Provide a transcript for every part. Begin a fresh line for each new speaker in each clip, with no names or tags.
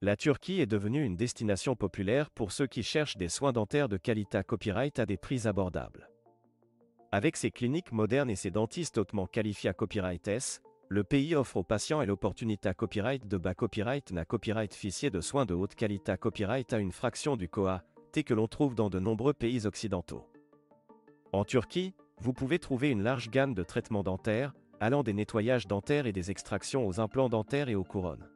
La Turquie est devenue une destination populaire pour ceux qui cherchent des soins dentaires de qualité copyright à des prix abordables. Avec ses cliniques modernes et ses dentistes hautement qualifiés à copyright S, le pays offre aux patients et l'opportunité à copyright de bas copyright na copyright ficier de soins de haute qualité à copyright à une fraction du COA, T que l'on trouve dans de nombreux pays occidentaux. En Turquie, vous pouvez trouver une large gamme de traitements dentaires, allant des nettoyages dentaires et des extractions aux implants dentaires et aux couronnes.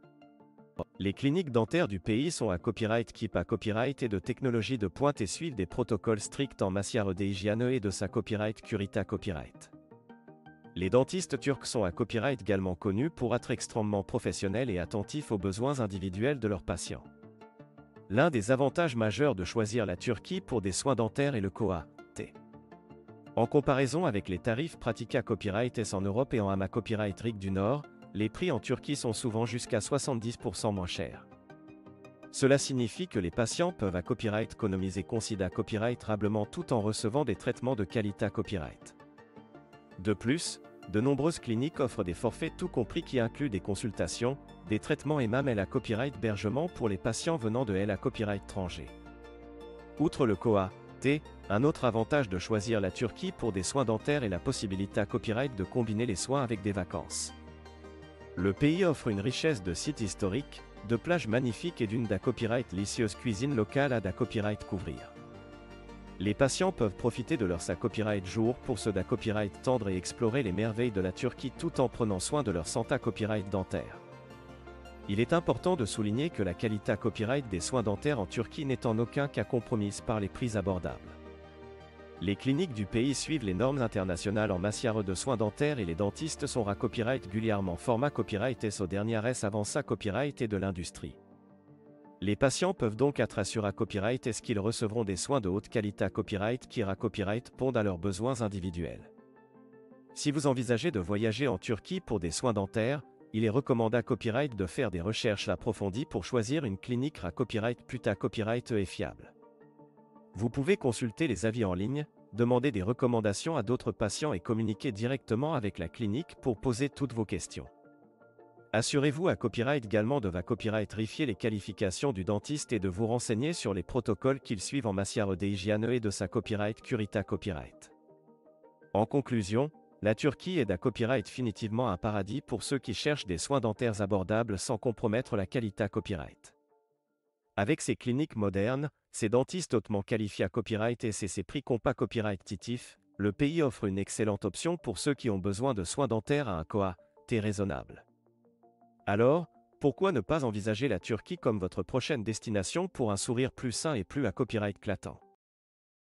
Les cliniques dentaires du pays sont à copyright KIP à copyright et de technologie de pointe et suivent des protocoles stricts en matière d'hygiène et de sa copyright curita copyright. Les dentistes turcs sont à copyright également connus pour être extrêmement professionnels et attentifs aux besoins individuels de leurs patients. L'un des avantages majeurs de choisir la Turquie pour des soins dentaires est le COA, T. En comparaison avec les tarifs pratiqués à copyright S en Europe et en AMA copyright RIC du Nord, les prix en Turquie sont souvent jusqu'à 70% moins chers. Cela signifie que les patients peuvent à copyright économiser considérablement tout en recevant des traitements de qualité à copyright. De plus, de nombreuses cliniques offrent des forfaits tout compris qui incluent des consultations, des traitements et même à copyright hébergement pour les patients venant de à copyright étranger. Outre le COA, T, un autre avantage de choisir la Turquie pour des soins dentaires est la possibilité à copyright de combiner les soins avec des vacances. Le pays offre une richesse de sites historiques, de plages magnifiques et d'une copyright délicieuse cuisine locale à copyright couvrir. Les patients peuvent profiter de leur copyright jour pour ce copyright tendre et explorer les merveilles de la Turquie tout en prenant soin de leur santé copyright dentaire. Il est important de souligner que la qualité copyright des soins dentaires en Turquie n'est en aucun cas compromise par les prix abordables. Les cliniques du pays suivent les normes internationales en matière de soins dentaires et les dentistes sont à copyright régulièrement format copyright S au dernier S avant ça copyright et de l'industrie. Les patients peuvent donc être assurés à copyright S qu'ils recevront des soins de haute qualité à copyright qui à copyright répondent à leurs besoins individuels. Si vous envisagez de voyager en Turquie pour des soins dentaires, il est recommandé à copyright de faire des recherches approfondies pour choisir une clinique à copyright plus à copyright et fiable. Vous pouvez consulter les avis en ligne, demander des recommandations à d'autres patients et communiquer directement avec la clinique pour poser toutes vos questions. Assurez-vous à copyright également de copyright vérifier les qualifications du dentiste et de vous renseigner sur les protocoles qu'ils suivent en matière d'hygiène et de sa copyright curita copyright. En conclusion, la Turquie est copyright définitivement un paradis pour ceux qui cherchent des soins dentaires abordables sans compromettre la qualité copyright. Avec ses cliniques modernes, ses dentistes hautement qualifiés à copyright et ses prix compas copyright titifs, le pays offre une excellente option pour ceux qui ont besoin de soins dentaires à un COA, T raisonnable. Alors, pourquoi ne pas envisager la Turquie comme votre prochaine destination pour un sourire plus sain et plus à copyright éclatant ?